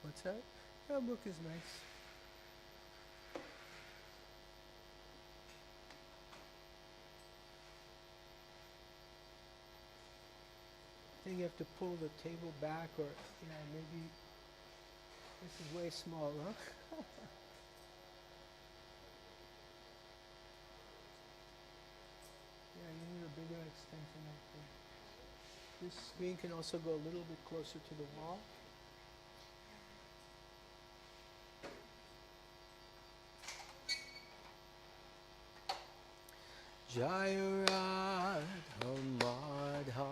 What's that? Yeah, book is nice. I think you have to pull the table back, or maybe this is way small, huh? Yeah, you need a bigger extension, I think. This screen can also go a little bit closer to the wall. Jaya Radha Madhava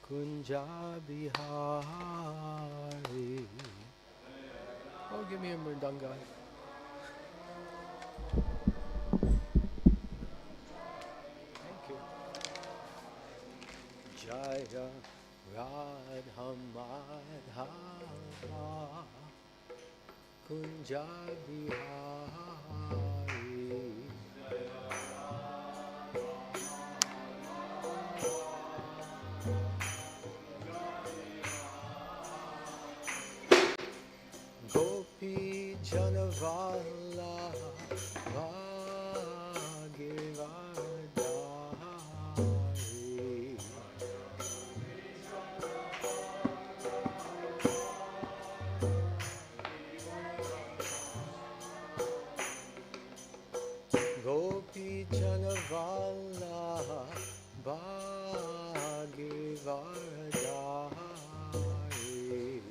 Kunja Bihari. Oh, give me a mridanga. Thank you. Jaya Radha Madhava Kunja Bihari. Gopi Janavala Bhagivadari. Gopi Janavala Bhagivadari.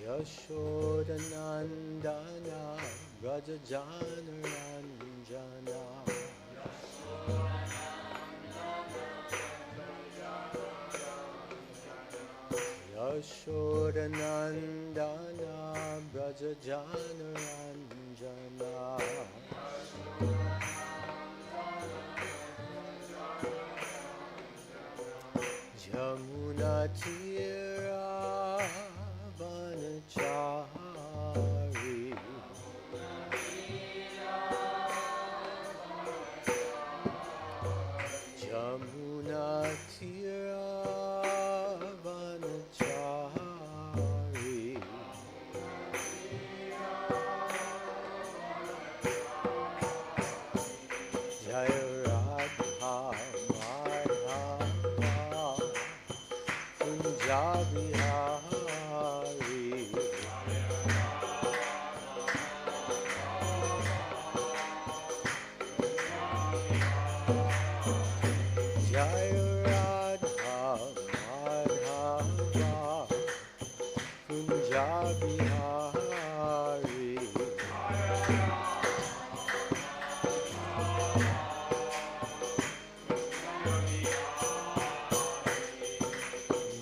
Yashodanandana Brajajanaranja. Yashodanandana Brajajanaranja. Jamuna Tira Vanachari. Jamuna Tira Vanachari. Jaya Radha Madhava Kunja Bihari. Jaya Radha Madhava Kunja Bihari.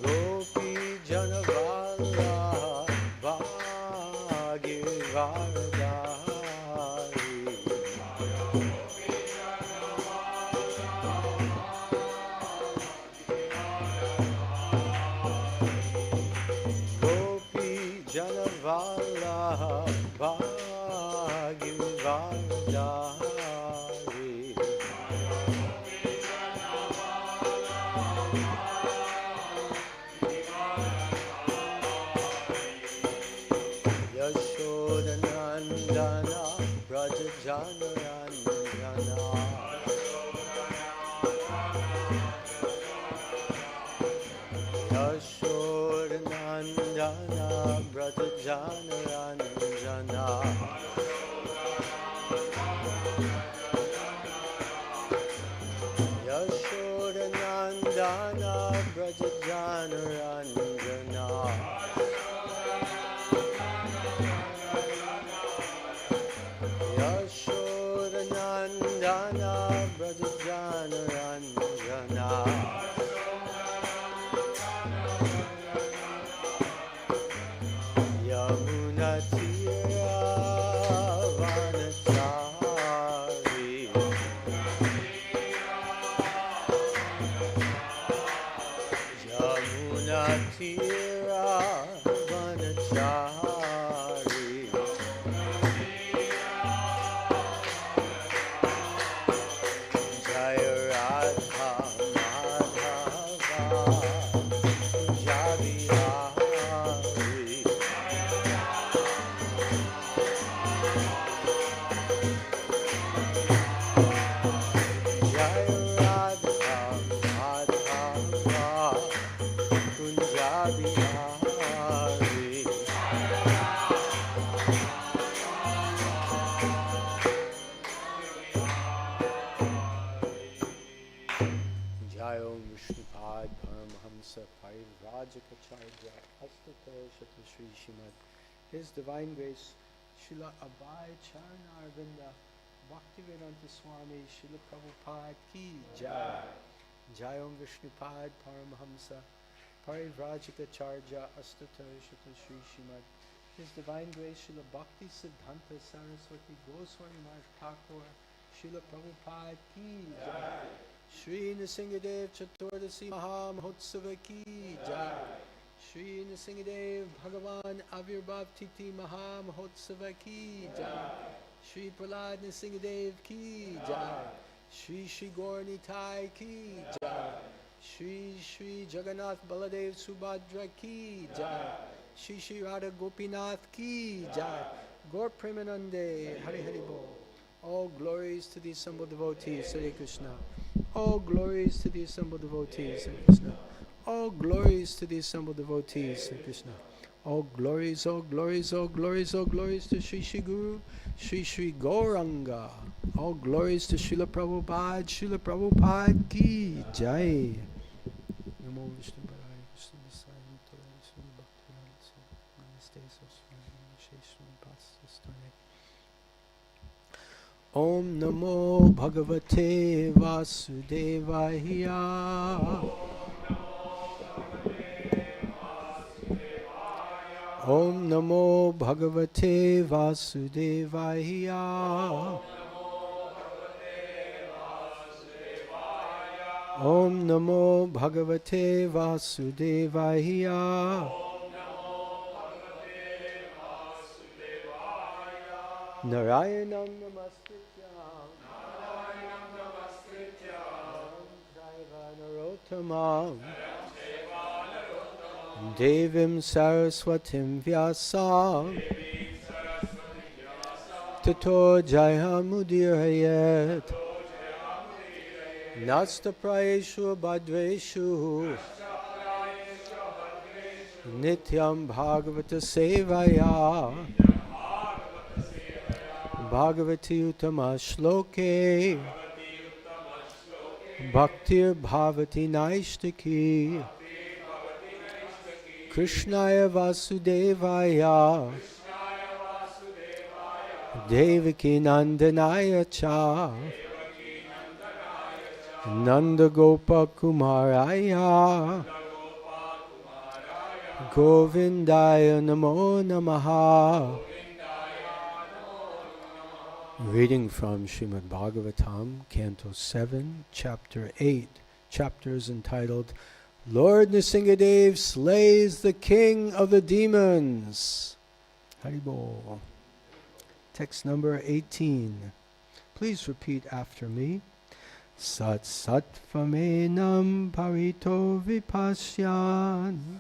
Gopi Janavala Bhagivadari. Gopi Janavala Bhagivadari. Yashodanandana Brajajanaranja. Yashodanandana Brajajanaranja. Yashodanandana Brajajanaranja. Yashodanandana Brajajanaranja. Yamuna Tira Vanachari. Yamuna Tira Vanachari. Rajikacharya Astata Shata Shri Shrimad His Divine Grace Srila Abhay Charanarvinda Bhaktivedanta Swami Srila Prabhupada Ki Jai Jai Om Vishnupad Paramahamsa Parivrajikacharya Astata Shata Shri Shrimad His Divine Grace Srila Bhakti Siddhanta Saraswati Goswami Maharaj Thakur Srila Prabhupada Ki Jai Shri Nrsingadev Chaturdasi Maha Mahotsava Ki Jai Shri Nrsingadev Bhagavan Avirbhav Titi Maha Mahotsava Ki Jai Shri Prahlad Nrsingadev Ki Jai Shri Shri Gaur Nitai Ki Jai Shri Shri Jagannath Baladev Subhadra Ki Jai Shri Shri Radha Gopinath Ki Jai Gaur Premanande Hari Hari Bol. All glories to the assembled devotees, Hare Krishna. All glories to the assembled devotees, Hare Krishna. All glories to the assembled devotees, Hare Krishna. All glories, all glories, all glories, all glories to Sri Sri Guru, Sri Sri Gauranga. All glories to Srila Prabhupada Ki Jai. Namo Vishnu Padaya Krishna Desai Nitya Vishnu Bhakti Namaste Saraswati Sheshwan Pasastane. Om Namo Bhagavate Vasudevaya. Om Namo Bhagavate Vasudevaya. Om Namo Bhagavate Vasudevaya. Narayanam Namaskrityam Narottamam Devim Saraswatim Vyasam Tato Jayamudirayat Nasta Prayeshu Bhadreshu Nityam Bhagavata Sevaya Bhagavati Uttama Shloke Bhaktir Bhavati Naishtaki Krishnaya Vasudevaya Devaki Nandanaya Cha Nanda Gopa Kumaraya Govindaya Namo Namaha. Reading from Srimad Bhagavatam, Canto 7, Chapter 8, chapters entitled Lord Nrsingadev Slays the King of the Demons. Haribol. Text number 18. Please repeat after me. Sat Satvamenam Parito Vipasyan.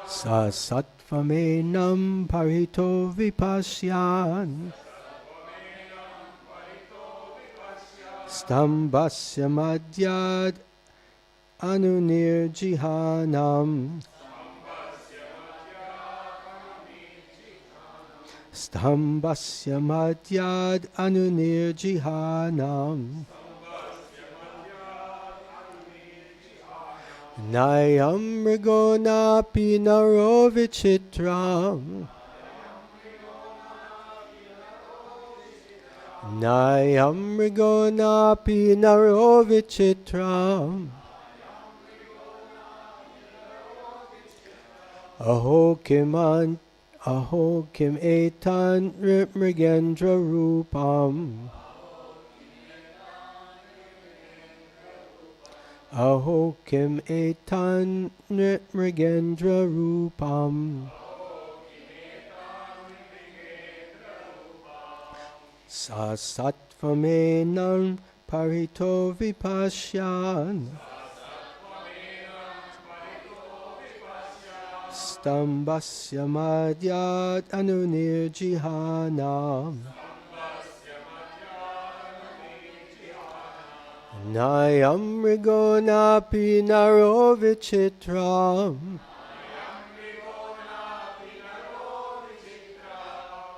Sa Satvamenam Parito Vipasyan. Stambasya Madhyad Anunirjihanam. Stambasya Madhyad Anunirjihanam. Nayam Mrigonapi Naro Vichitram. Nayam Mrigonapi Naro Vichitram. Aho kim etan mrigendra rupam. Aho kim etan mrigendra rupam. Sa satvamenam parito vipasyan. Stambasya madhyad anunirjihanam. Nayam mrigonapi naro vichitram.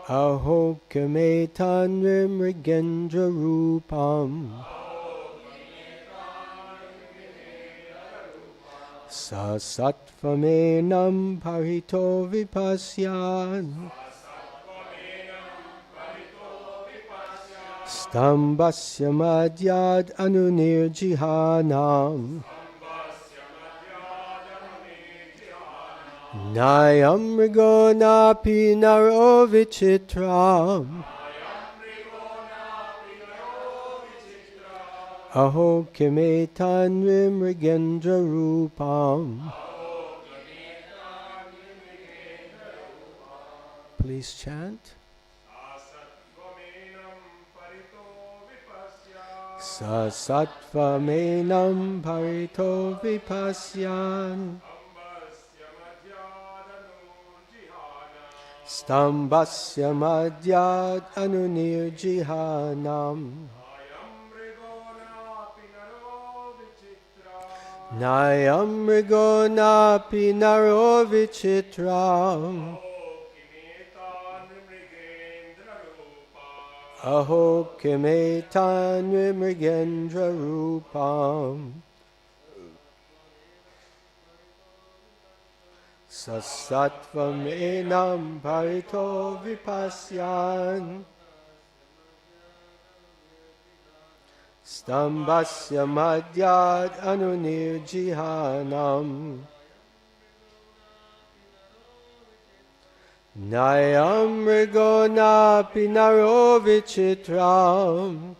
Aho kametan mrigendra rupam. Sa sattvamenam parito vipasyan stambasya madhyad anunirjihanam nayam mrigonapi naro vichitram aho kimetan vimrigendra rupam. Please chant. Sa sattvamenam parito vipasyan stambasya madhyad anunirjihanam nayam mrigonapi naro vichitram aho kimetan vimrigendra rupam. Sasatvamenam parito vipasyan stambasya madhyad anunirjihanam nayam mrigonapi naro vichitram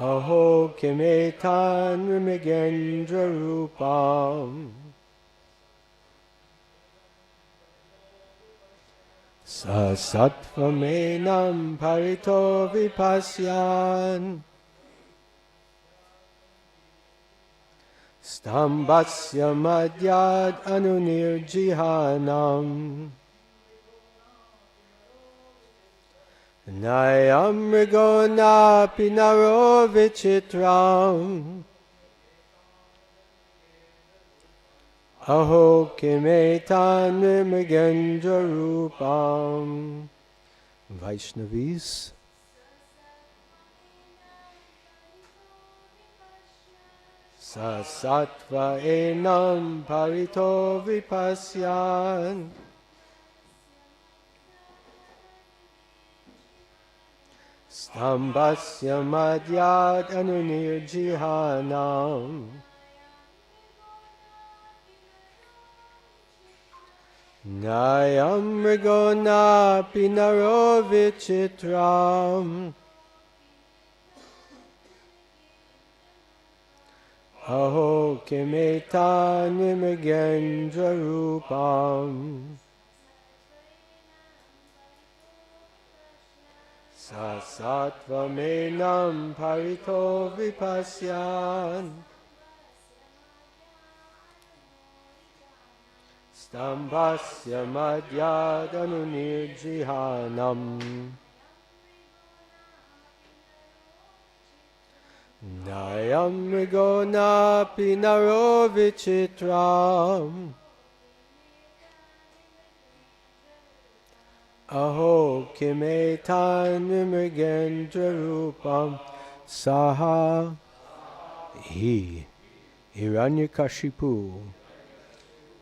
aho kimetan vimrigendra rupam. Sa sattvamenam parito vipasyan stambasya madhyad anunirjihanam nayam mrigonapi naro vichitram aho kimetan vimrigendra rupam. Vaishnavis, sa sattva enam parito vipasyan stambasya madhyad anunirjihanam nayam mrigonapi naro vichitram aho kimetan vimrigendra rupam. Sa sattvamenam parito vipasyan stambasya madhyad anunirjihanam nayam mrigonapi naro vichitram aho kimetan vimrigendra rupam. Saha he Hiranyakashipu,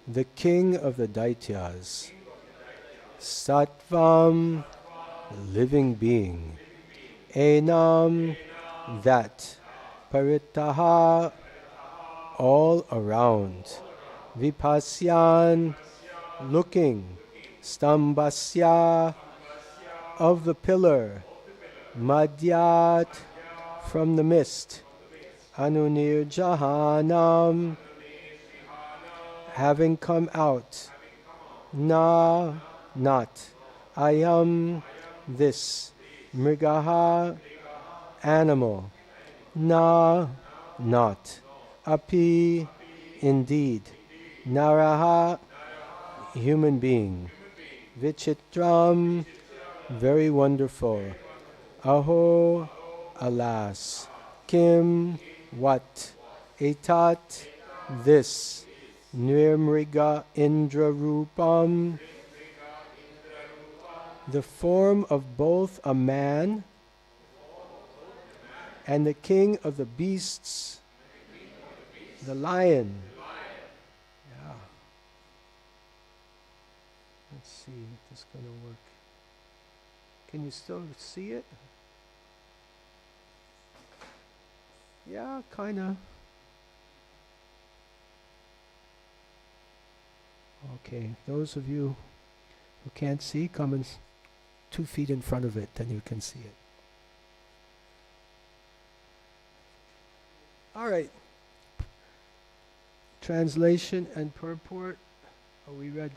the king of the Daityas, Sattvam, living being, Enam, that, Paritaha, all around, Vipasyan, looking, Stambasya, of the pillar, Madhyat, from the mist, Anunirjahanam, having come out, Na, not, Ayam, this, Mrigaha, animal, Na, not, Api, indeed, Naraha, human being, Vichitram, very wonderful, Aho, alas, Kim, what, Etat, this, Nirmriga Indra Rupam, the form of both a man and the king of the beasts The lion. Yeah. Let's see if this is going to work. Can you still see it? Yeah, kind of. Okay, those of you who can't see, come and 2 feet in front of it, then you can see it. All right. Translation and purport. Are we read?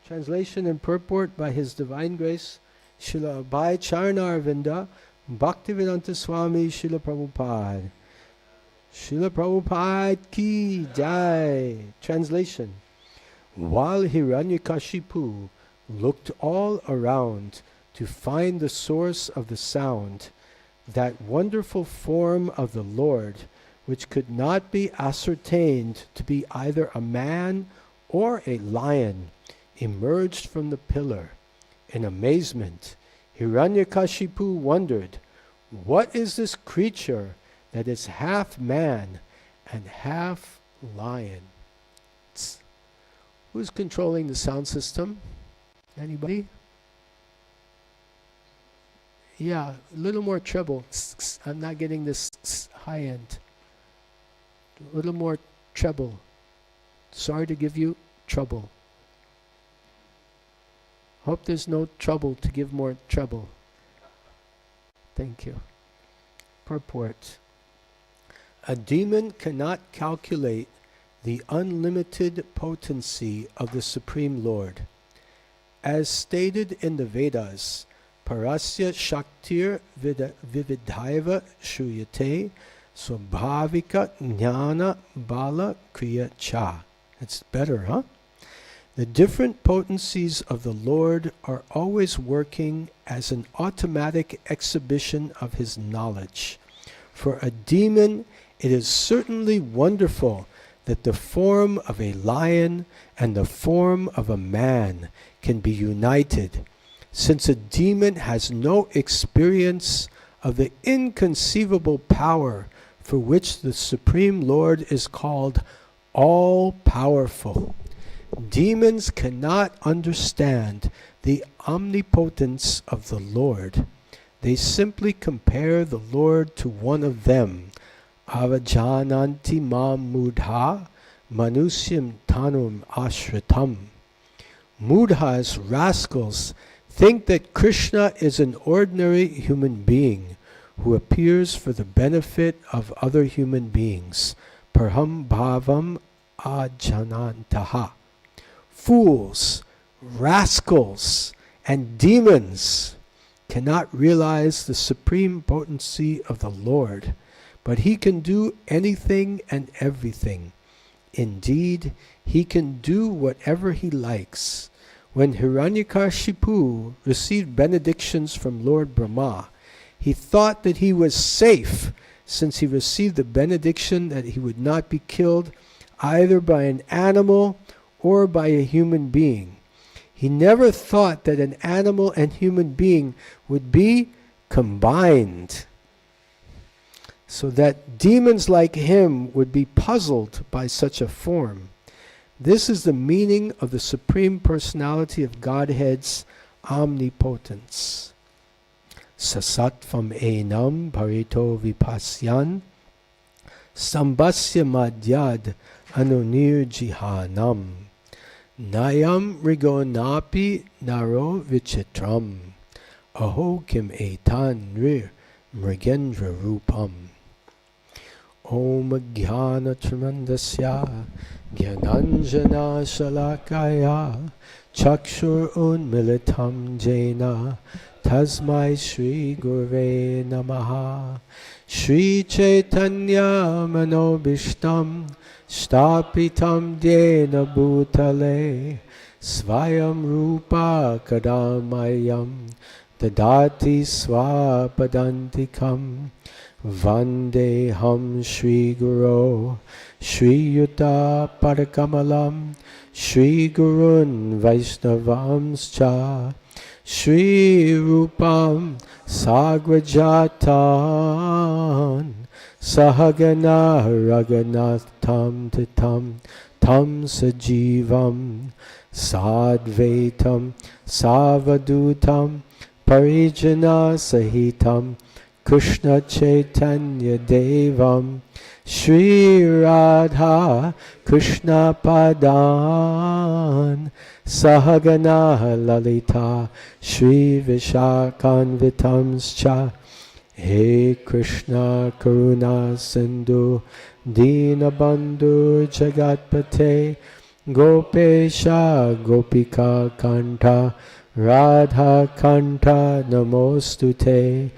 Translation and purport by His Divine Grace, Srila Abhay Charanarvinda, Bhaktivedanta Swami Srila Prabhupada. Srila Prabhupada ki jai. Translation. While Hiranyakashipu looked all around to find the source of the sound, that wonderful form of the Lord, which could not be ascertained to be either a man or a lion, emerged from the pillar. In amazement, Hiranyakashipu wondered, what is this creature that is half man and half lion? Who's controlling the sound system? Anybody? Yeah, a little more treble. I'm not getting this high end. A little more treble. Sorry to give you trouble. Hope there's no trouble to give more treble. Thank you. Purport. A demon cannot calculate the unlimited potency of the Supreme Lord. As stated in the Vedas, Parasya Shaktir Vividhaiva Shruyate Swabhavika Jnana Bala Kriya Cha. It's better, huh? The different potencies of the Lord are always working as an automatic exhibition of His knowledge. For a demon, it is certainly wonderful that the form of a lion and the form of a man can be united, since a demon has no experience of the inconceivable power for which the Supreme Lord is called all-powerful. Demons cannot understand the omnipotence of the Lord. They simply compare the Lord to one of them. Avajananti mam mudha manusyam tanum ashritam. Mudhas, rascals, think that Krishna is an ordinary human being who appears for the benefit of other human beings. Parham bhavam ajanantaha. Fools, rascals, and demons cannot realize the supreme potency of the Lord, but He can do anything and everything. Indeed, He can do whatever He likes. When Hiranyakashipu received benedictions from Lord Brahma, he thought that he was safe, since he received the benediction that he would not be killed either by an animal or by a human being. He never thought that an animal and human being would be combined, so that demons like him would be puzzled by such a form. This is the meaning of the Supreme Personality of Godhead's omnipotence. Sasatvam enam parito vipasyan sambasya madhyad anunir jihanam nayam rigonapi naro vichitram aho kim etan rir mrigendra rupam. Om jnana tramandasya Gyananjana Shalakaya Chakshur Unmilitam Jena Tasmai Shri Gurve Namaha. Shri Chaitanya Manobishtam Shtapitam Dena Bhutale Svayam Rupa Kadamayam Dadati Swapadantikam Vandeham Shri Guru Shri Yuta Parakamalam Shri Gurun Vaishnavamscha Shri Rupam Sagrajatan Sahagana Raghunatham Titam Tam Sajivam Sadvaitam Savadutam Parijana Sahitam Krishna Chaitanya Devam Shri Radha Krishna Padan Sahagana Lalita Shri Vishakanvitamscha He Krishna Karuna Sindhu Dinabandhu Jagatpate Gopesha Gopika Kanta Radha Kanta Namostute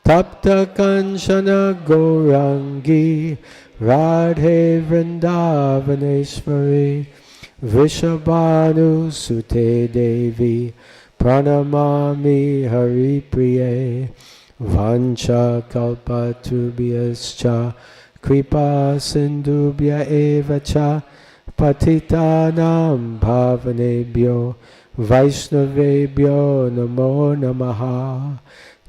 Tapta Kanchana Gaurangi Radhe Vrindavaneshwari Vishabhanu Sute Devi Pranamami Haripriye Vancha kalpatubhyascha kripa sindubhya evacha patitanam bhavanebhyo vaishnavebhyo namo namaha.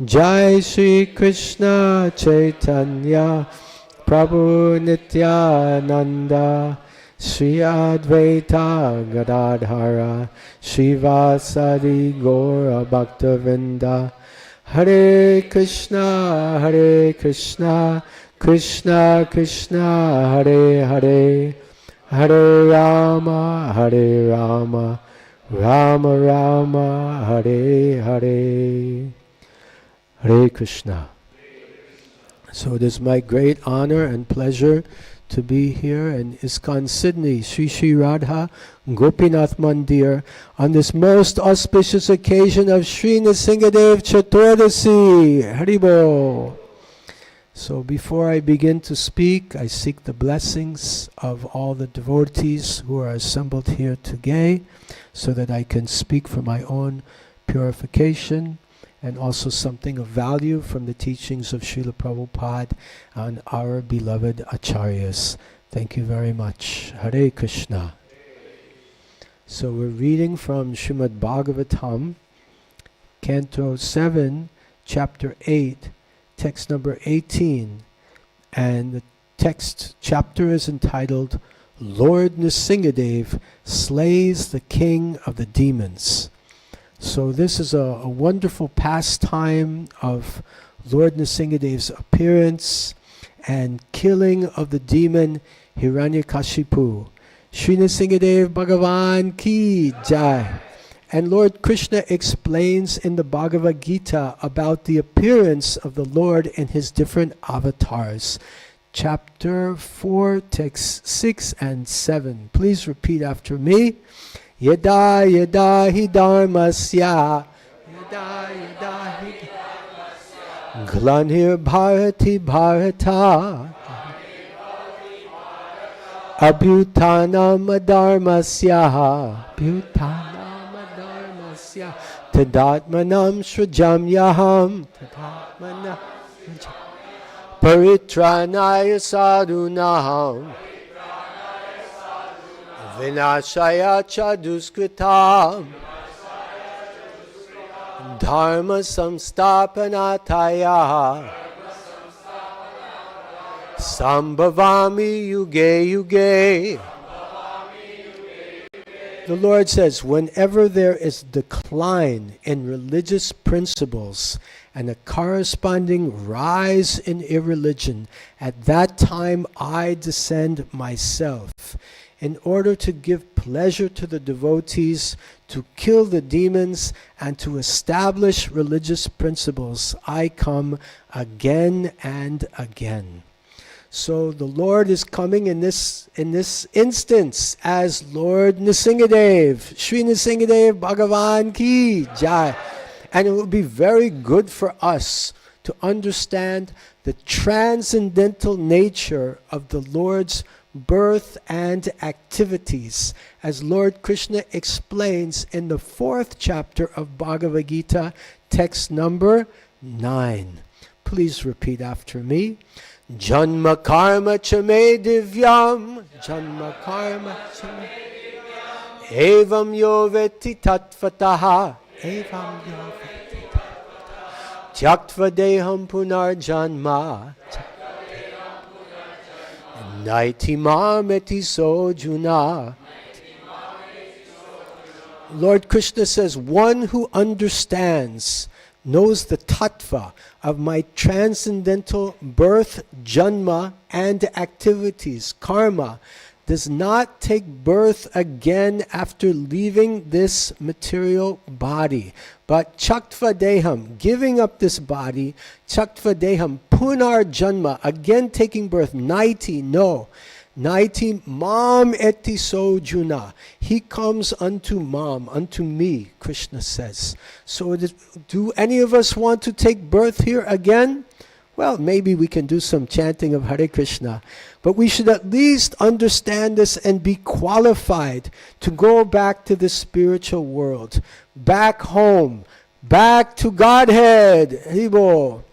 Jai Shri Krishna Chaitanya Prabhu Nityananda Shri Advaita Gadadhara Shivasadi Gaura Bhaktavinda. Hare Krishna, Krishna Krishna, Hare Hare, Hare Rama, Rama Rama, Hare Hare. Hare Krishna. So it is my great honor and pleasure to be here in ISKCON Sydney, Sri Sri Radha Gopinath Mandir, on this most auspicious occasion of Sri Nrsingadev Chaturdasi. Haribo. So before I begin to speak, I seek the blessings of all the devotees who are assembled here today, so that I can speak for my own purification and also something of value from the teachings of Srila Prabhupada and our beloved Acharyas. Thank you very much. Hare Krishna. So we're reading from Srimad Bhagavatam, Canto 7, Chapter 8, text number 18. And the text chapter is entitled, Lord Nrsingadev Slays the King of the Demons. So this is a wonderful pastime of Lord Nrsingadev's appearance and killing of the demon Hiranyakashipu. Sri Nrsingadev Bhagavan Ki Jai. And Lord Krishna explains in the Bhagavad Gita about the appearance of the Lord in his different avatars. Chapter 4, texts 6 and 7. Please repeat after me. Yada yada hi dharmasya, yada yada hi glanir bharati bharata, abhutanam adharmasya, abhutanam adharmasya, tadatmanam shrajamyaham, tadatmanam paritranaya sadhunaham, Vinashaya cha duskritam Dharma samstapanataya Sambhavami yuge yuge. The Lord says, whenever there is decline in religious principles and a corresponding rise in irreligion, at that time I descend myself, in order to give pleasure to the devotees, to kill the demons, and to establish religious principles. I come again and again. So the Lord is coming in this instance as Lord Nrsingadev, Sri Nrsingadev Bhagavan Ki Jai. And it will be very good for us to understand the transcendental nature of the Lord's birth and activities, as Lord Krishna explains in the 4th chapter of Bhagavad Gita, text number 9. Please repeat after me. Janma karma chame divyam, janma karma chame evam yoveti tatvataha, evam yoveti tatvataha, tyaktva deham punar janma, Naiti mam eti sojuna. Lord Krishna says, one who understands, knows the tattva of my transcendental birth, janma, and activities, karma, does not take birth again after leaving this material body. But chaktva deham, giving up this body, chaktva deham, punar janma, again taking birth, naiti, no. Naiti mam eti sojuna. He comes unto mam, unto me, Krishna says. So do any of us want to take birth here again? Well, maybe we can do some chanting of Hare Krishna. But we should at least understand this and be qualified to go back to the spiritual world. Back home. Back to Godhead. Haribo.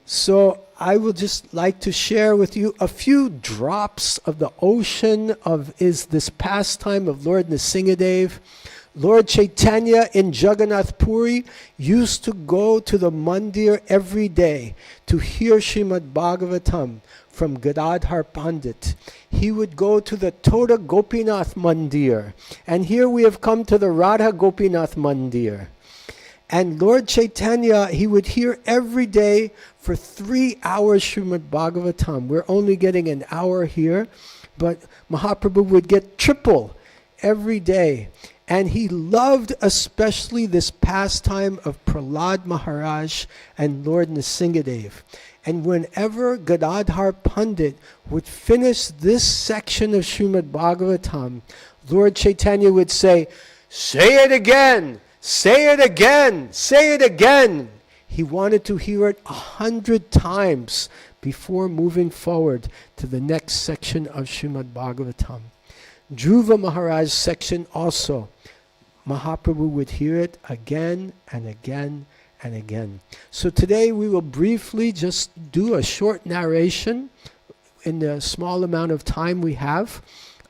So I would just like to share with you a few drops of the ocean of this pastime of Lord Nrsingadev. Lord Chaitanya in Jagannath Puri used to go to the mandir every day to hear Srimad Bhagavatam from Gadadhar Pandit. He would go to the Toda Gopinath Mandir. And here we have come to the Radha Gopinath Mandir. And Lord Chaitanya, he would hear every day for 3 hours Srimad Bhagavatam. We're only getting an hour here, but Mahaprabhu would get triple every day. And he loved especially this pastime of Prahlad Maharaj and Lord Nrsingadev. And whenever Gadadhar Pandit would finish this section of Srimad Bhagavatam, Lord Chaitanya would say, "Say it again! Say it again! Say it again!" He wanted to hear it 100 times before moving forward to the next section of Srimad Bhagavatam. Dhruva Maharaj's section also, Mahaprabhu would hear it again and again and again. So today we will briefly just do a short narration in the small amount of time we have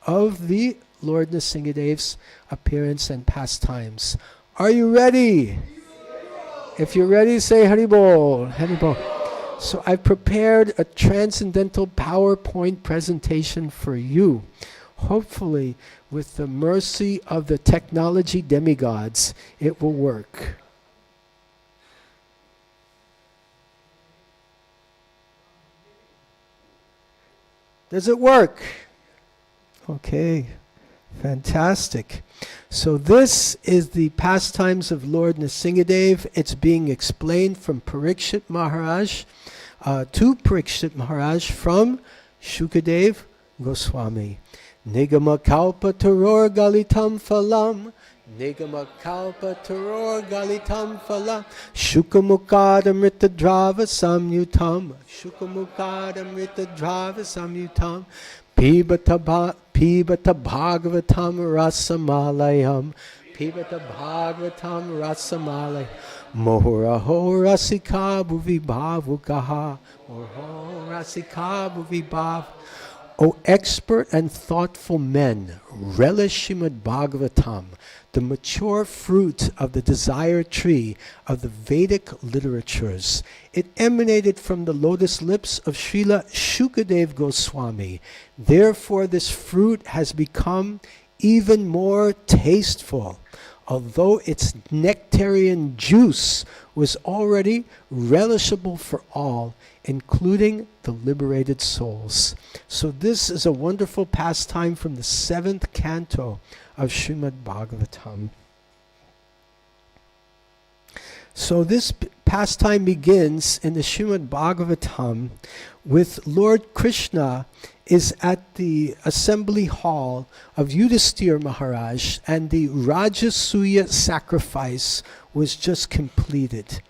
of the Lord Nrsingadev's appearance and pastimes. Are you ready? If you're ready, say Haribol. Haribol. So I've prepared a transcendental PowerPoint presentation for you. Hopefully, with the mercy of the technology demigods, it will work. Does it work? Okay, fantastic. So this is the pastimes of Lord Nrsingadev. It's being explained from Parikshit Maharaj to Parikshit Maharaj from Shukadev Goswami. Nigama kalpa taror galitam phalam. Nigama kalpa taror galitam phalam. Shukamukadamrita drava samyutam. Shukamukadamrita drava samyutam. Pibata bhagavatam rasamalayam. Pibata bhagavatam rasamalayam. Mohuraho rasika bhuvi bhavukaha. Mohuraho rasika bhuvi bhavukaha. O expert and thoughtful men, relish Srimad Bhagavatam, the mature fruit of the desire tree of the Vedic literatures. It emanated from the lotus lips of Srila Shukadev Goswami. Therefore, this fruit has become even more tasteful, although its nectarian juice was already relishable for all, including the liberated souls. So this is a wonderful pastime from the 7th canto of Srimad Bhagavatam. So this pastime begins in the Srimad Bhagavatam with Lord Krishna is at the assembly hall of Yudhisthira Maharaj, and the Rajasuya sacrifice was just completed.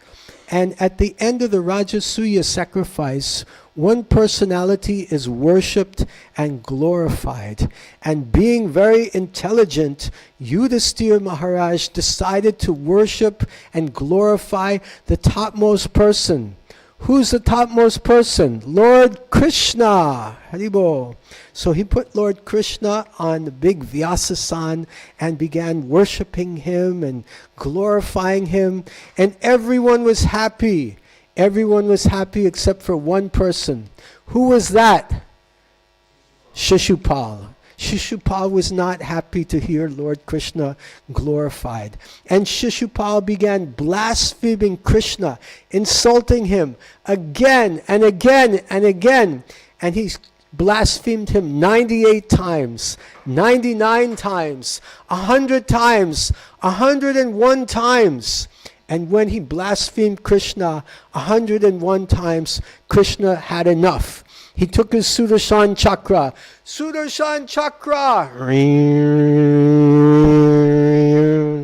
And at the end of the Rajasuya sacrifice, one personality is worshipped and glorified. And being very intelligent, Yudhisthira Maharaj decided to worship and glorify the topmost person. Who's the topmost person? Lord Krishna. Haribo. So he put Lord Krishna on the big Vyasasan and began worshipping him and glorifying him. And everyone was happy. Everyone was happy except for one person. Who was that? Shishupal. Shishupal was not happy to hear Lord Krishna glorified. And Shishupal began blaspheming Krishna, insulting him again and again and again. And he blasphemed him 98 times, 99 times, 100 times, 101 times. And when he blasphemed Krishna 101 times, Krishna had enough. He took his Sudarshan Chakra. Sudarshan Chakra!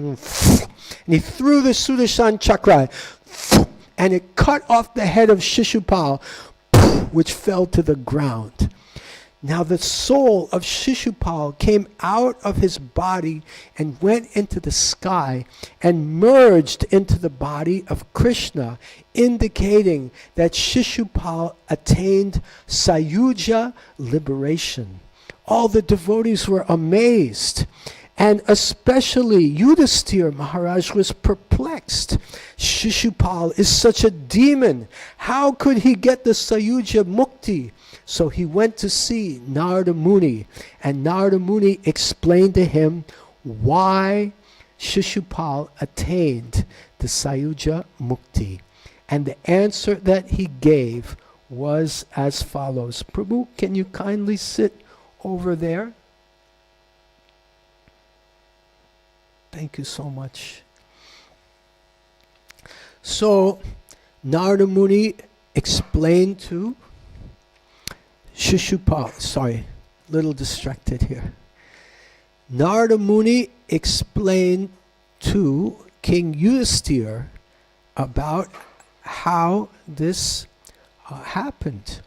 And he threw the Sudarshan Chakra. And it cut off the head of Shishupal, which fell to the ground. Now the soul of Shishupal came out of his body and went into the sky and merged into the body of Krishna, indicating that Shishupal attained Sayuja liberation. All the devotees were amazed, and especially Yudhisthira Maharaj was perplexed. Shishupal is such a demon. How could he get the Sayuja Mukti? So he went to see Narada Muni, and Narada Muni explained to him why Shishupal attained the Sayuja Mukti. And the answer that he gave was as follows. Prabhu, can you kindly sit over there? Thank you so much. So Narada Muni explained to Shishupal, sorry, little distracted here. Narada Muni explained to King Yudhisthira about how this happened,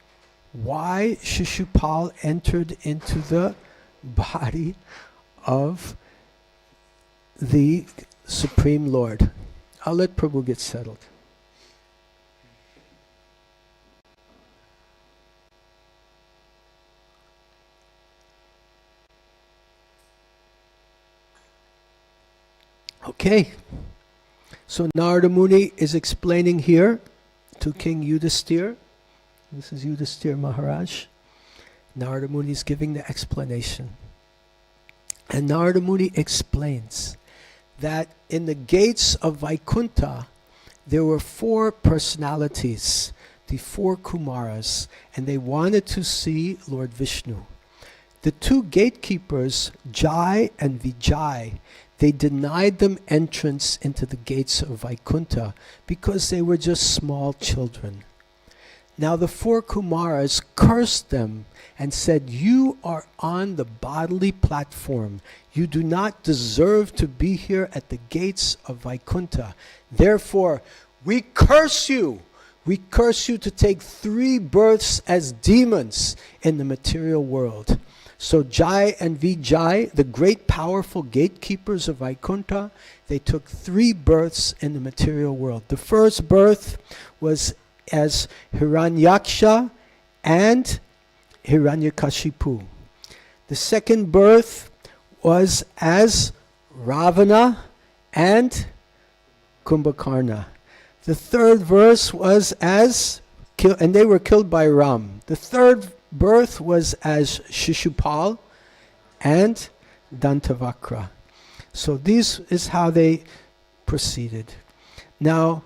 why Shishupal entered into the body of the Supreme Lord. I'll let Prabhu get settled. Okay, so Narada Muni is explaining here to King Yudhisthira. This is Yudhisthira Maharaj. Narada Muni is giving the explanation. And Narada Muni explains that in the gates of Vaikuntha, there were 4 personalities, the 4 Kumaras, and they wanted to see Lord Vishnu. The 2 gatekeepers, Jai and Vijay, they denied them entrance into the gates of Vaikuntha because they were just small children. Now the 4 Kumaras cursed them and said, "You are on the bodily platform. You do not deserve to be here at the gates of Vaikuntha. Therefore, we curse you. We curse you to take 3 births as demons in the material world." So Jai and Vijay, the great powerful gatekeepers of Vaikuntha, they took 3 births in the material world. The first birth was as Hiranyaksha and Hiranyakashipu. The second birth was as Ravana and Kumbhakarna. The third verse was as, and they were killed by Ram. The third birth was as Shishupal and Dantavakra. So this is how they proceeded. Now,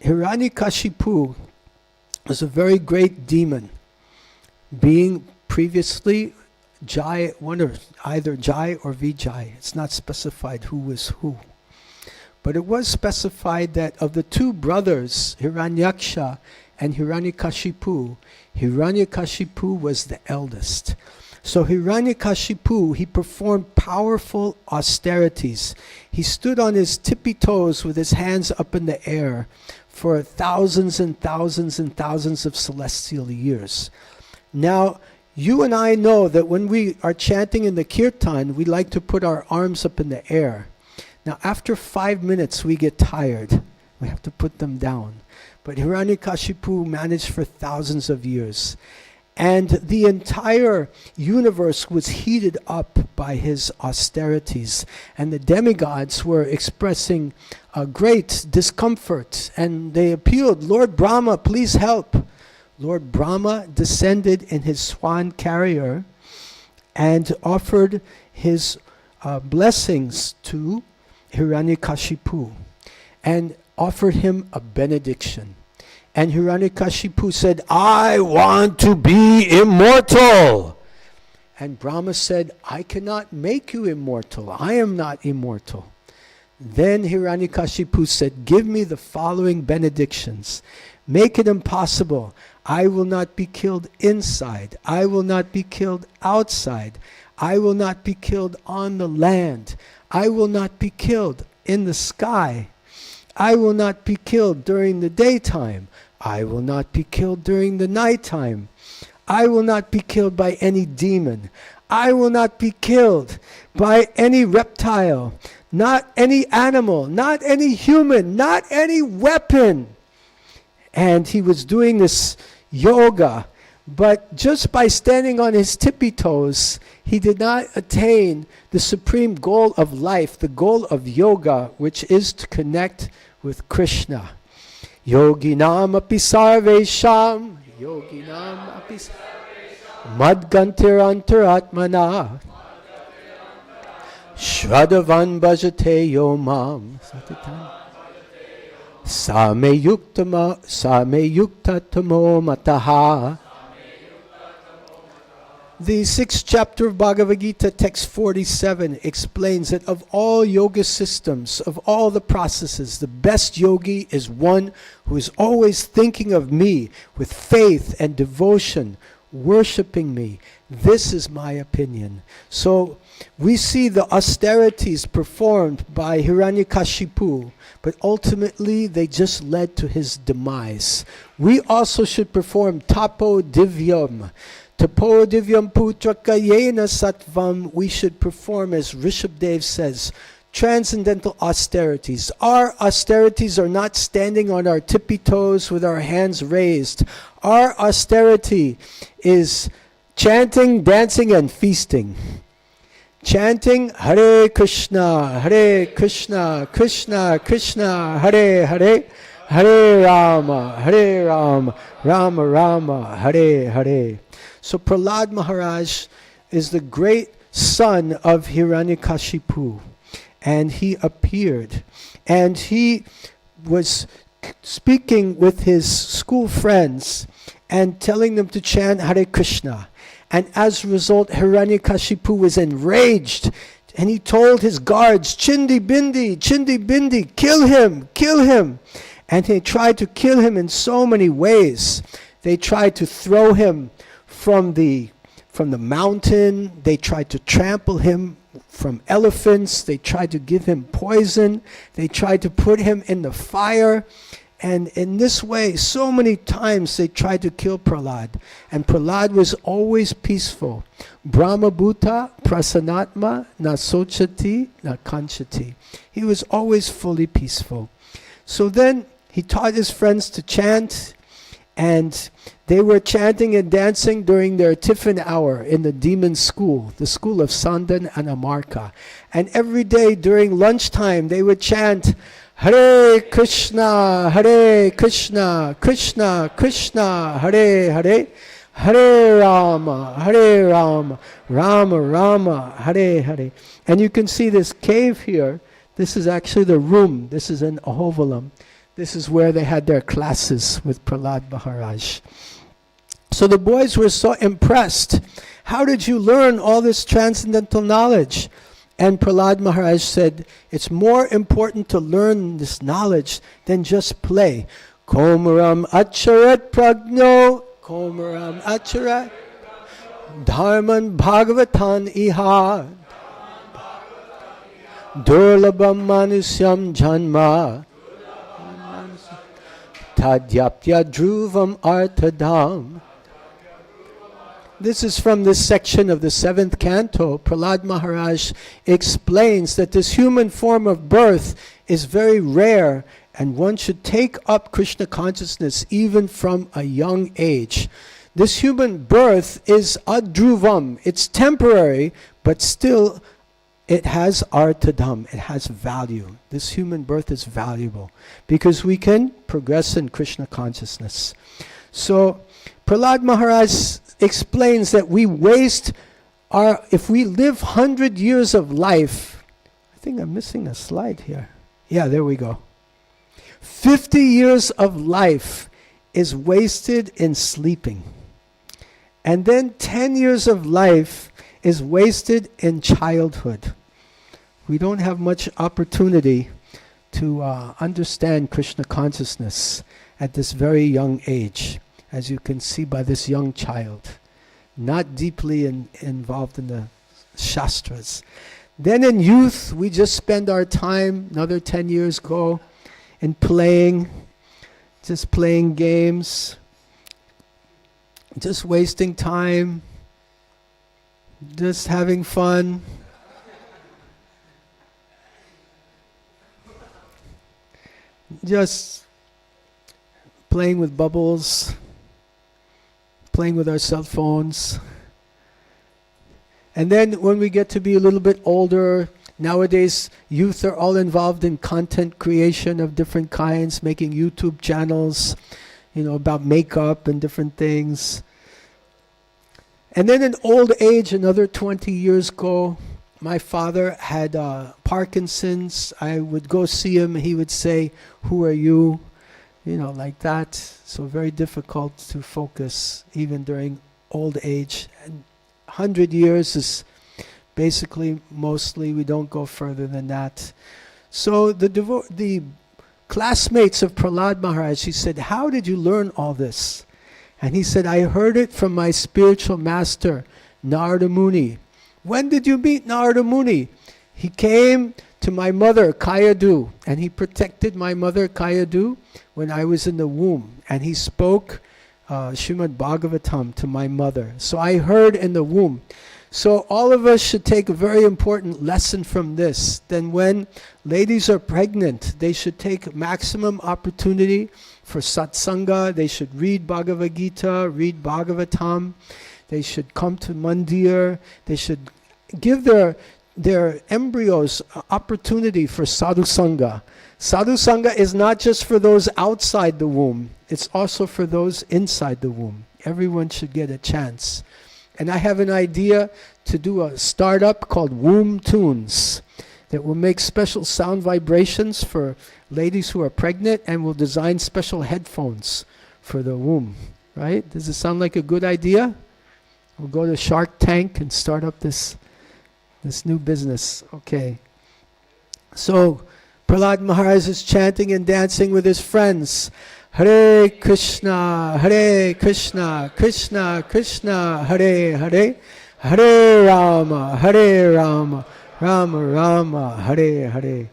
Hiranyakashipu was a very great demon, being previously Jai, either Jai or Vijay. It's not specified who was who. But it was specified that of the 2 brothers, Hiranyaksha and Hiranyakashipu, Hiranyakashipu was the eldest. So Hiranyakashipu, he performed powerful austerities. He stood on his tippy toes with his hands up in the air for thousands and thousands and thousands of celestial years. Now, you and I know that when we are chanting in the kirtan, we like to put our arms up in the air. Now, after 5 minutes, we get tired. We have to put them down. But Hiranyakashipu managed for thousands of years. And the entire universe was heated up by his austerities. And the demigods were expressing a great discomfort. And they appealed, "Lord Brahma, please help." Lord Brahma descended in his swan carrier and offered his blessings to Hiranyakashipu and offered him a benediction. And Hiranyakashipu said, "I want to be immortal." And Brahma said, "I cannot make you immortal. I am not immortal." Then Hiranyakashipu said, "Give me the following benedictions. Make it impossible. I will not be killed inside. I will not be killed outside. I will not be killed on the land. I will not be killed in the sky. I will not be killed during the daytime. I will not be killed during the nighttime. I will not be killed by any demon. I will not be killed by any reptile, not any animal, not any human, not any weapon." And he was doing this yoga, but just by standing on his tippy toes, he did not attain the supreme goal of life, the goal of yoga, which is to connect with Krishna. Yoginam api sarvesham, yoginam api madgantir antaratmana, shraddhavan bhajate yomam. Same yukta tamo mataha. The 6th chapter of Bhagavad Gita, text 47, explains that of all yoga systems, of all the processes, the best yogi is one who is always thinking of me with faith and devotion, worshipping me. This is my opinion. So we see the austerities performed by Hiranyakashipu, but ultimately they just led to his demise. We also should perform tapo divyam. Tapo divyam putraka yena sattvam. We should perform, as Rishabdev says, transcendental austerities. Our austerities are not standing on our tippy toes with our hands raised. Our austerity is chanting, dancing, and feasting. Chanting Hare Krishna, Krishna Krishna, Hare Hare, Hare Rama, Rama Rama, Hare Hare. So Prahlad Maharaj is the great son of Hiranyakashipu, and he appeared, and he was speaking with his school friends and telling them to chant Hare Krishna. And as a result, Hiranyakashipu was enraged, and he told his guards, Chindi Bindi, kill him. And they tried to kill him in so many ways. They tried to throw him from the mountain. They tried to trample him from elephants. They tried to give him poison. They tried to put him in the fire. And in this way, so many times they tried to kill Prahlad. And Prahlad was always peaceful. Brahma Bhuta Prasanatma na sochati na kanchati. He was always fully peaceful. So then he taught his friends to chant, and they were chanting and dancing during their tiffin hour in the demon school, the school of Sandan and Amarka. And every day during lunchtime, they would chant, Hare Krishna, Krishna Krishna, Hare Hare, Hare Rama, Rama Rama, Hare Hare. And you can see this cave here. This is actually the room. This is in Ahovalam. This is where they had their classes with Prahlad Maharaj. So the boys were so impressed. How did you learn all this transcendental knowledge? And Prahlad Maharaj said, it's more important to learn this knowledge than just play. Komaram acharat pragno, komaram acharat, dharman bhagavatan iha, durlabam manusyam janma, tadyapya dhruvam artadam. This is from this section of the 7th canto. Prahlad Maharaj explains that this human form of birth is very rare, and one should take up Krishna consciousness even from a young age. This human birth is adruvam. It's temporary, but still it has artadam. It has value. This human birth is valuable because we can progress in Krishna consciousness. So Prahlad Maharaj explains that we waste if we live 100 years of life, I think I'm missing a slide here. Yeah, there we go. 50 years of life is wasted in sleeping. And then 10 years of life is wasted in childhood. We don't have much opportunity to understand Krishna consciousness at this very young age, as you can see by this young child, not deeply involved in the shastras. Then in youth, we just spend our time, another 10 years go, in playing, just playing games, just wasting time, just having fun. Just playing with bubbles, playing with our cell phones. And then when we get to be a little bit older, nowadays youth are all involved in content creation of different kinds, making YouTube channels, about makeup and different things. And then in old age, another 20 years ago, my father had Parkinson's. I would go see him. He would say, "Who are you?" Like that. So very difficult to focus even during old age. And 100 years is basically mostly, we don't go further than that. So the classmates of Prahlad Maharaj, he said, "How did you learn all this?" And he said, "I heard it from my spiritual master, Narada Muni." When did you meet Narada Muni? He came to my mother, Kayadu, and he protected my mother, Kayadu, when I was in the womb. And he spoke Srimad Bhagavatam to my mother. So I heard in the womb. So all of us should take a very important lesson from this. Then when ladies are pregnant, they should take maximum opportunity for satsanga. They should read Bhagavad Gita, read Bhagavatam. They should come to mandir. They should give their embryos opportunity for sadhu sangha. Sadhu sangha is not just for those outside the womb. It's also for those inside the womb. Everyone should get a chance. And I have an idea to do a startup called Womb Tunes that will make special sound vibrations for ladies who are pregnant, and will design special headphones for the womb. Right? Does it sound like a good idea? We'll go to Shark Tank and start up this new business. Okay. So Prahlad Maharaj is chanting and dancing with his friends. Hare Krishna, Krishna Krishna, Hare Hare, Hare Rama, Rama Rama, Hare Hare.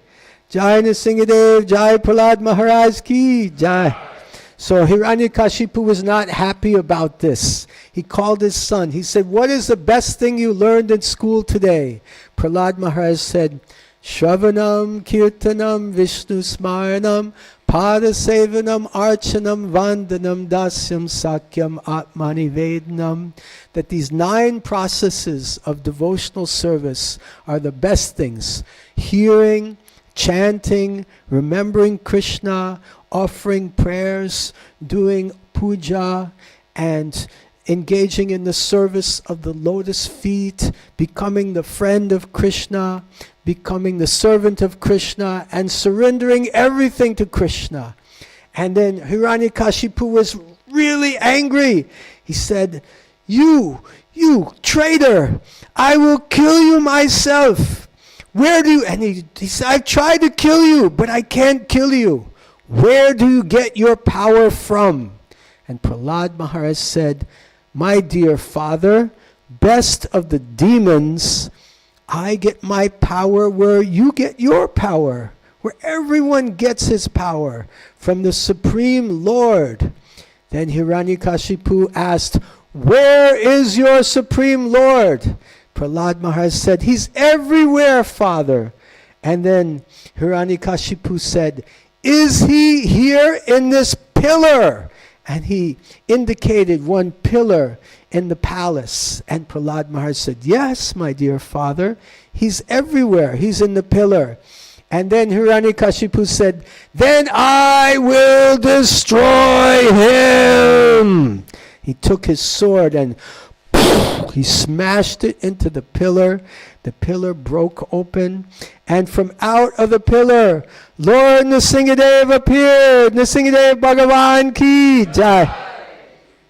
Jai Nrsingadev, Jai Prahlad Maharaj ki Jai. So Hiranyakashipu was not happy about this. He called his son. He said, "What is the best thing you learned in school today?" Prahlad Maharaj said, "Shravanam, Kirtanam, Vishnu Smaranam, Padasevanam, Archanam, Vandanam, Dasyam, Sakyam, Atmani Vedanam." That these 9 processes of devotional service are the best things. Hearing, chanting, remembering Krishna, offering prayers, doing puja, and engaging in the service of the lotus feet, becoming the friend of Krishna, becoming the servant of Krishna, and surrendering everything to Krishna. And then Hiranyakashipu was really angry. He said, you traitor, I will kill you myself. Where do you," and he said, "I've tried to kill you, but I can't kill you. Where do you get your power from?" And Prahlad Maharaj said, "My dear father, best of the demons, I get my power where you get your power, where everyone gets his power, from the Supreme Lord." Then Hiranyakashipu asked, "Where is your Supreme Lord?" Prahlad Maharaj said, "He's everywhere, Father." And then Hiranyakashipu said, "Is he here in this pillar?" And he indicated one pillar in the palace. And Prahlad Maharaj said, "Yes, my dear father, he's everywhere. He's in the pillar." And then Hiranyakashipu said, "Then I will destroy him." He took his sword and He smashed it into the pillar. The pillar broke open. And from out of the pillar, Lord Nrsingadev appeared. Nrsingadev Bhagavan Ki Jai.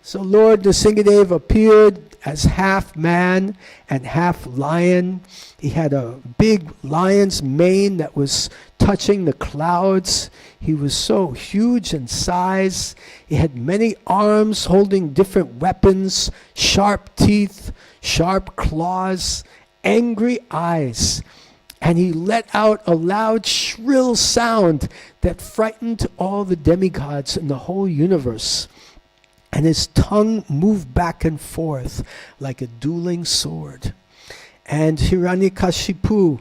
So Lord Nrsingadev appeared as half man and half lion. He had a big lion's mane that was touching the clouds. He was so huge in size. He had many arms holding different weapons, sharp teeth, sharp claws, angry eyes. And he let out a loud, shrill sound that frightened all the demigods in the whole universe. And his tongue moved back and forth like a dueling sword. And Hiranyakashipu,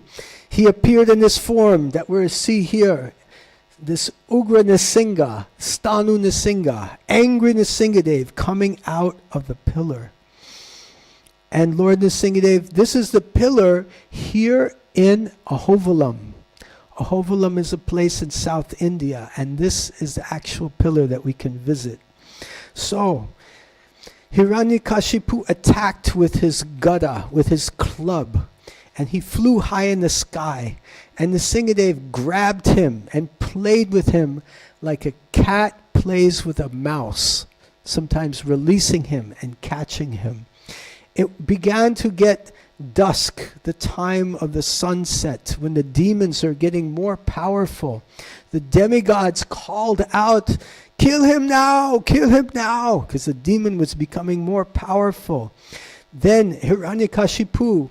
he appeared in this form that we see here, this Ugra Nrsinga, Stanu Nrsinga, angry Nrsingadev coming out of the pillar. And Lord Nrsingadev, this is the pillar here in Ahovalam. Ahovalam is a place in South India, and this is the actual pillar that we can visit. So, Hiranyakashipu attacked with his gada, with his club, and he flew high in the sky. And Nrsingadev grabbed him and played with him like a cat plays with a mouse, sometimes releasing him and catching him. It began to get dusk, the time of the sunset, when the demons are getting more powerful. The demigods called out, "Kill him now, because the demon was becoming more powerful. Then Hiranyakashipu,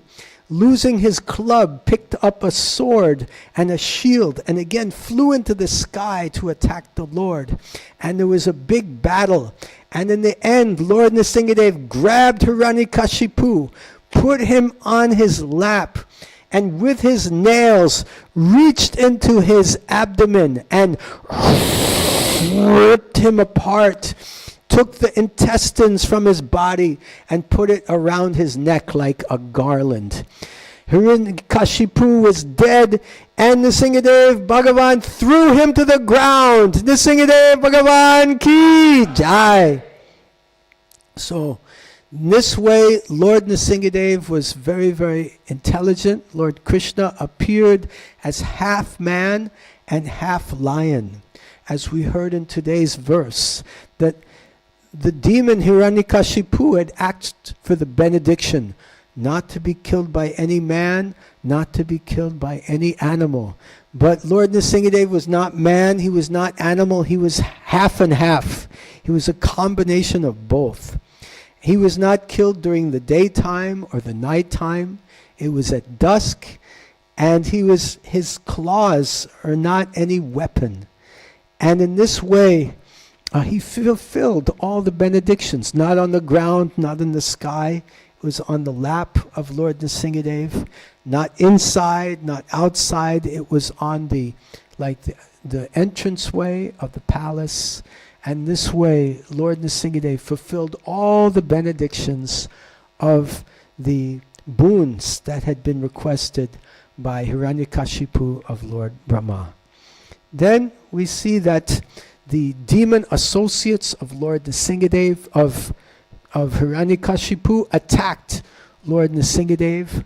losing his club, picked up a sword and a shield and again flew into the sky to attack the Lord. And there was a big battle. And in the end, Lord Nrsingadev grabbed Hiranyakashipu, put him on his lap, and with his nails reached into his abdomen and ripped him apart, took the intestines from his body and put it around his neck like a garland. Hiranyakashipu was dead, and Nrsingadev Bhagavan threw him to the ground. Nrsingadev Bhagavan Ki Jai. So, in this way, Lord Nrsingadev was very, very intelligent. Lord Krishna appeared as half man and half lion, as we heard in today's verse, that the demon Hiranyakashipu had asked for the benediction, not to be killed by any man, not to be killed by any animal. But Lord Nrsingadev was not man, he was not animal, he was half and half. He was a combination of both. He was not killed during the daytime or the nighttime. It was at dusk, and his claws are not any weapon. And in this way, he fulfilled all the benedictions, not on the ground, not in the sky. It was on the lap of Lord Nrsingadev, not inside, not outside. It was on the entranceway of the palace. And this way, Lord Nrsingadev fulfilled all the benedictions of the boons that had been requested by Hiranyakashipu of Lord Brahma. Then we see that the demon associates of Lord Nrsingadev, of Hiranyakashipu, attacked Lord Nrsingadev,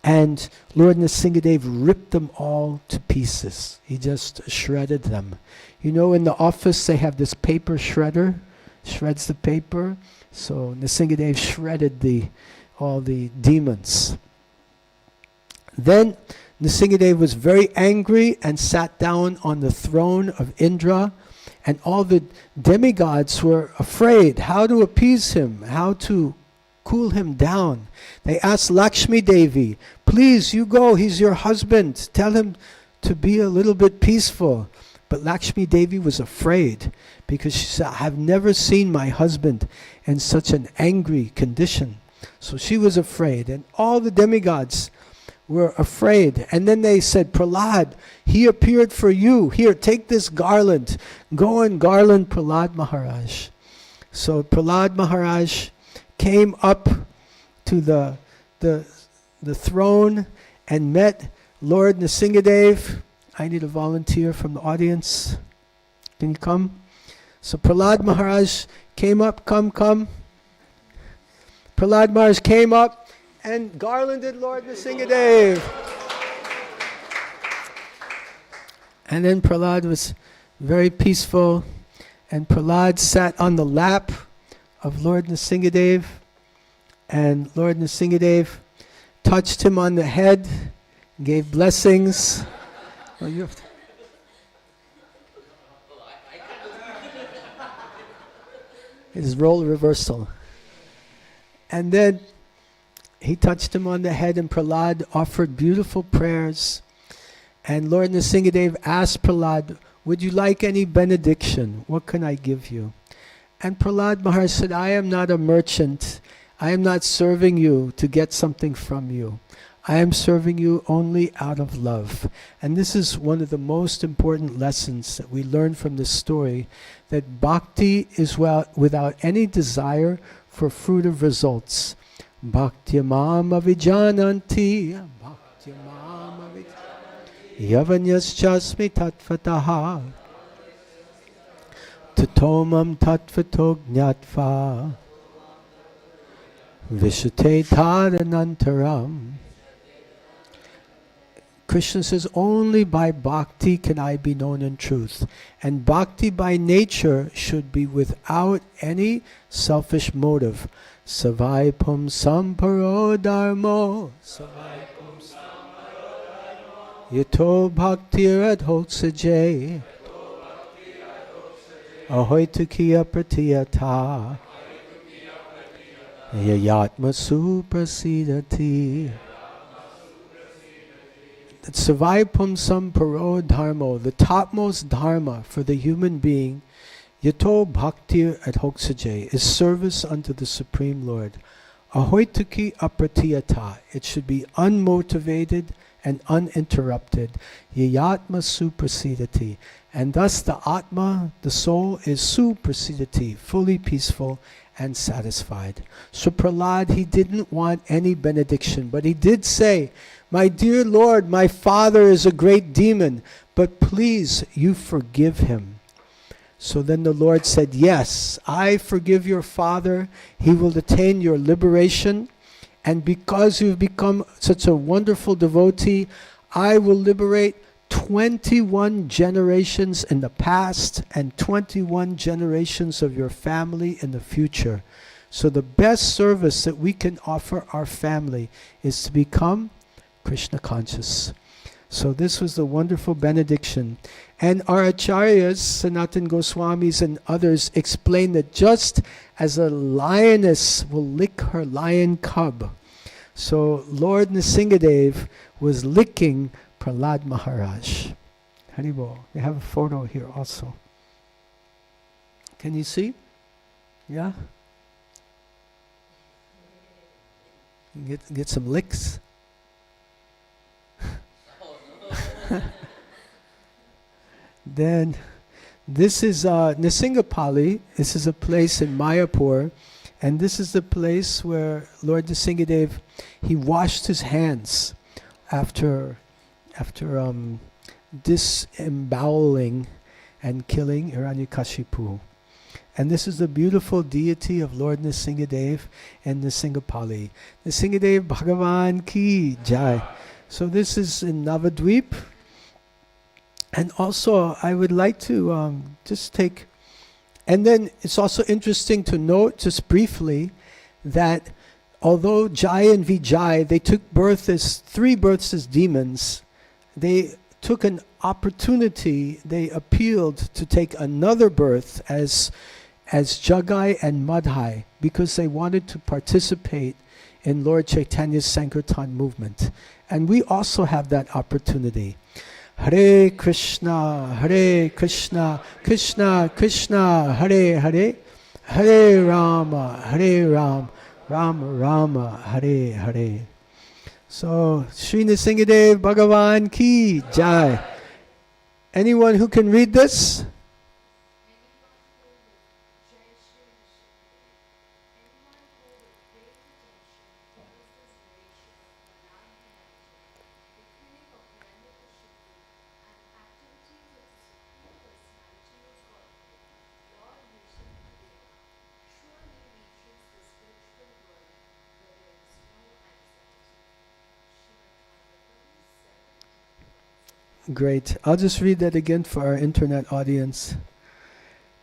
and Lord Nrsingadev ripped them all to pieces. He just shredded them. You know, in the office they have this paper shredder, shreds the paper. So Nrsingadev shredded all the demons. Then Nrsingadev was very angry and sat down on the throne of Indra, and all the demigods were afraid how to appease him, how to cool him down. They asked Lakshmi Devi, "Please, you go, he's your husband. Tell him to be a little bit peaceful." But Lakshmi Devi was afraid because she said, "I have never seen my husband in such an angry condition." So she was afraid, and all the demigods were afraid. And then they said, "Prahlad, he appeared for you. Here, take this garland. Go and garland Prahlad Maharaj." So Prahlad Maharaj came up to the throne and met Lord Nrsingadev. I need a volunteer from the audience. Can you come? So Prahlad Maharaj came up, come. Prahlad Maharaj came up and garlanded Lord Nrsingadev. And then Prahlad was very peaceful, and Prahlad sat on the lap of Lord Nrsingadev, and Lord Nrsingadev touched him on the head, gave blessings. Well, you have to. His role reversal. And then he touched him on the head, and Prahlad offered beautiful prayers. And Lord Nrsingadev asked Prahlad, would you like any benediction? What can I give you? And Prahlad Maharaj said, I am not a merchant. I am not serving you to get something from you. I am serving you only out of love. And this is one of the most important lessons that we learn from this story, that bhakti is without any desire for fruit of results. Bhakti mam avijananti, bhakti mam avijananti, yavanyaschasmi tattvataha, tatomam tattvato gnatva, vishate tadanantaram. Krishna says, only by bhakti can I be known in truth. And bhakti by nature should be without any selfish motive. Savai pum samparo dharmo, savai pum samparo dharmo, yato bhakti radhoksaje, ahoitukiya pratiyata, yayatma suprasidati. That Savaipum Samparo Dharmo, the topmost dharma for the human being, Yato Bhakti Adhoksaje, is service unto the Supreme Lord. Ahoituki apratiyata, it should be unmotivated and uninterrupted. Yayatma suprasidati, and thus the Atma, the soul, is suprasidati, fully peaceful and satisfied. So Prahlad, he didn't want any benediction, but he did say, my dear Lord, my father is a great demon, but please, you forgive him. So then the Lord said, yes, I forgive your father. He will attain your liberation. And because you've become such a wonderful devotee, I will liberate 21 generations in the past and 21 generations of your family in the future. So the best service that we can offer our family is to become Krishna conscious. So this was the wonderful benediction. And our acharyas, Sanatan Goswamis and others, explain that just as a lioness will lick her lion cub, so Lord Nrsingadev was licking Prahlad Maharaj. Haribol. We have a photo here also. Can you see? Yeah? Get some licks. Then this is Nisingapali. This is a place in Mayapur, and this is the place where Lord Nrsingadev, he washed his hands after disemboweling and killing Hiranyakashipu. And this is the beautiful deity of Lord Nrsingadev and Nisingapali. Nrsingadev Bhagavan Ki Jai. So this is in Navadvip. And also I would like to just take, and then it's also interesting to note just briefly that although Jai and Vijay, they took three births as demons, they took an opportunity, they appealed to take another birth as Jagai and Madhai, because they wanted to participate in Lord Chaitanya's Sankirtan movement. And we also have that opportunity. Hare Krishna, Krishna Krishna, Hare Hare, Hare Rama, Rama Rama, Hare Hare. So, Sri Nrsingadev Bhagavan Ki Jai. Anyone who can read this? Great. I'll just read that again for our internet audience.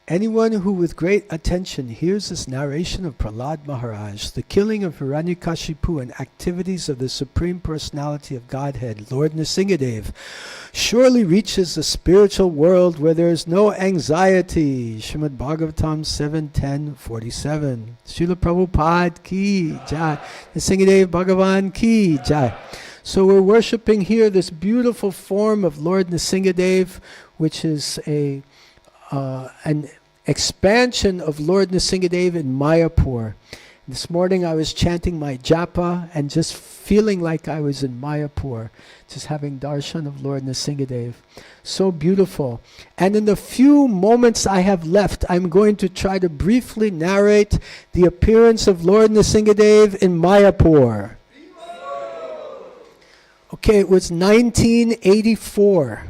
Anyone who with great attention hears this narration of Prahlad Maharaj, the killing of Hiranyakashipu and activities of the Supreme Personality of Godhead, Lord Nrsingadev, surely reaches the spiritual world where there is no anxiety. Srimad Bhagavatam 7.10.47. Srila Prabhupada ki jai. Nrsingadev Bhagavan ki jai. So we're worshipping here this beautiful form of Lord Nrsingadev, which is an expansion of Lord Nrsingadev in Mayapur. This morning I was chanting my japa and just feeling like I was in Mayapur, just having darshan of Lord Nrsingadev. So beautiful. And in the few moments I have left, I'm going to try to briefly narrate the appearance of Lord Nrsingadev in Mayapur. Okay, it was 1984,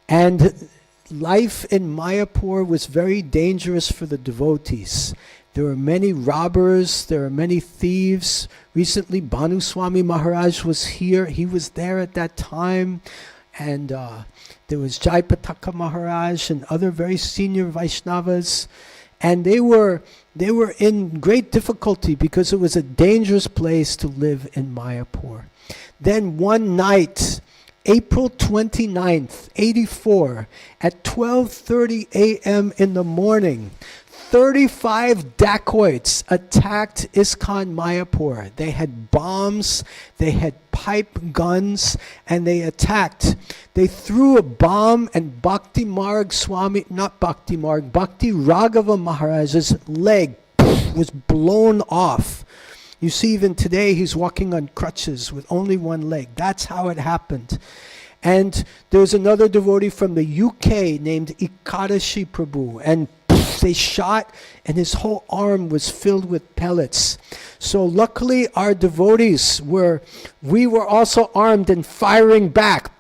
and life in Mayapur was very dangerous for the devotees. There were many robbers, there were many thieves. Recently, Bhanu Swami Maharaj was here. He was there at that time. And there was Jaipataka Maharaj and other very senior Vaishnavas. And they were in great difficulty because it was a dangerous place to live in Mayapur. Then one night, April 29th, 84, at 12:30 a.m. in the morning, 35 dacoits attacked ISKCON Mayapur. They had bombs, they had pipe guns, and they attacked. They threw a bomb and Bhakti Raghava Maharaj's leg was blown off. You see, even today he's walking on crutches with only one leg. That's how it happened. And there's another devotee from the UK named Ikadashi Prabhu, and they shot and his whole arm was filled with pellets. So luckily our devotees we were also armed and firing back.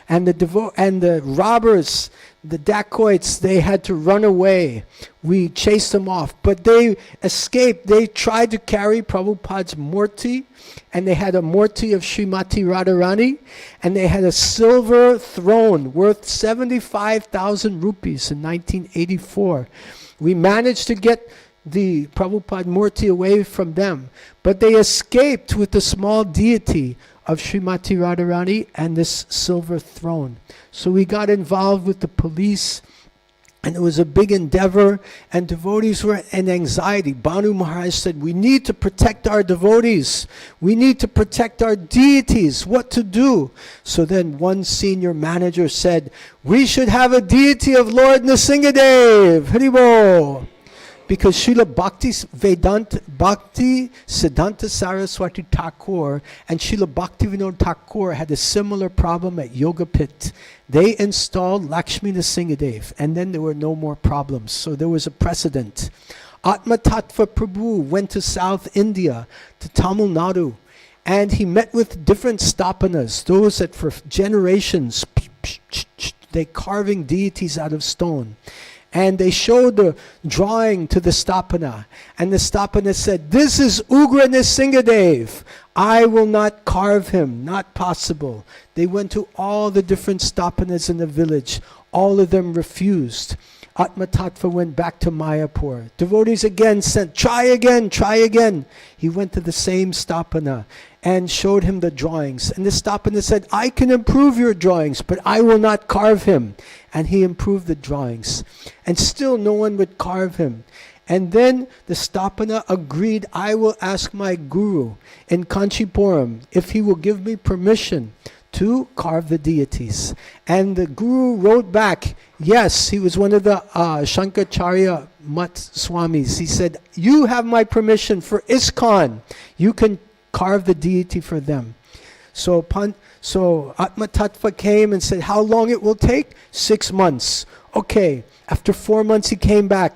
And the robbers, the dacoits, they had to run away. We chased them off, but they escaped. They tried to carry Prabhupada's murti, and they had a murti of Srimati Radharani, and they had a silver throne worth 75,000 rupees in 1984. We managed to get the Prabhupada murti away from them, but they escaped with the small deity of Srimati Radharani and this silver throne. So we got involved with the police, and it was a big endeavor, and devotees were in anxiety. Bhanu Maharaj said, we need to protect our devotees. We need to protect our deities. What to do? So then one senior manager said, we should have a deity of Lord Nrsingadev. Haribol. Because Srila Bhakti Siddhanta Saraswati Thakur and Srila Bhaktivinoda Thakur had a similar problem at Yogapit. They installed Lakshmi Nrsingadev, and then there were no more problems. So there was a precedent. Atma Tattva Prabhu went to South India, to Tamil Nadu, and he met with different stapanas, those that for generations, they carving deities out of stone. And they showed the drawing to the Stapana. And the Stapana said, this is Ugra Nrsingadev. I will not carve him. Not possible. They went to all the different Stapanas in the village. All of them refused. Atma Tattva went back to Mayapur. Devotees again said, try again, try again. He went to the same Stapana and showed him the drawings. And the Stapana said, I can improve your drawings, but I will not carve him. And he improved the drawings. And still no one would carve him. And then the Stapana agreed, I will ask my guru in Kanchipuram if he will give me permission to carve the deities. And the guru wrote back, yes, he was one of the Shankaracharya Mat Swamis. He said, you have my permission for ISKCON. You can carve the deity for them. So Atma Tattva came and said, how long it will take? 6 months. Okay. After 4 months he came back.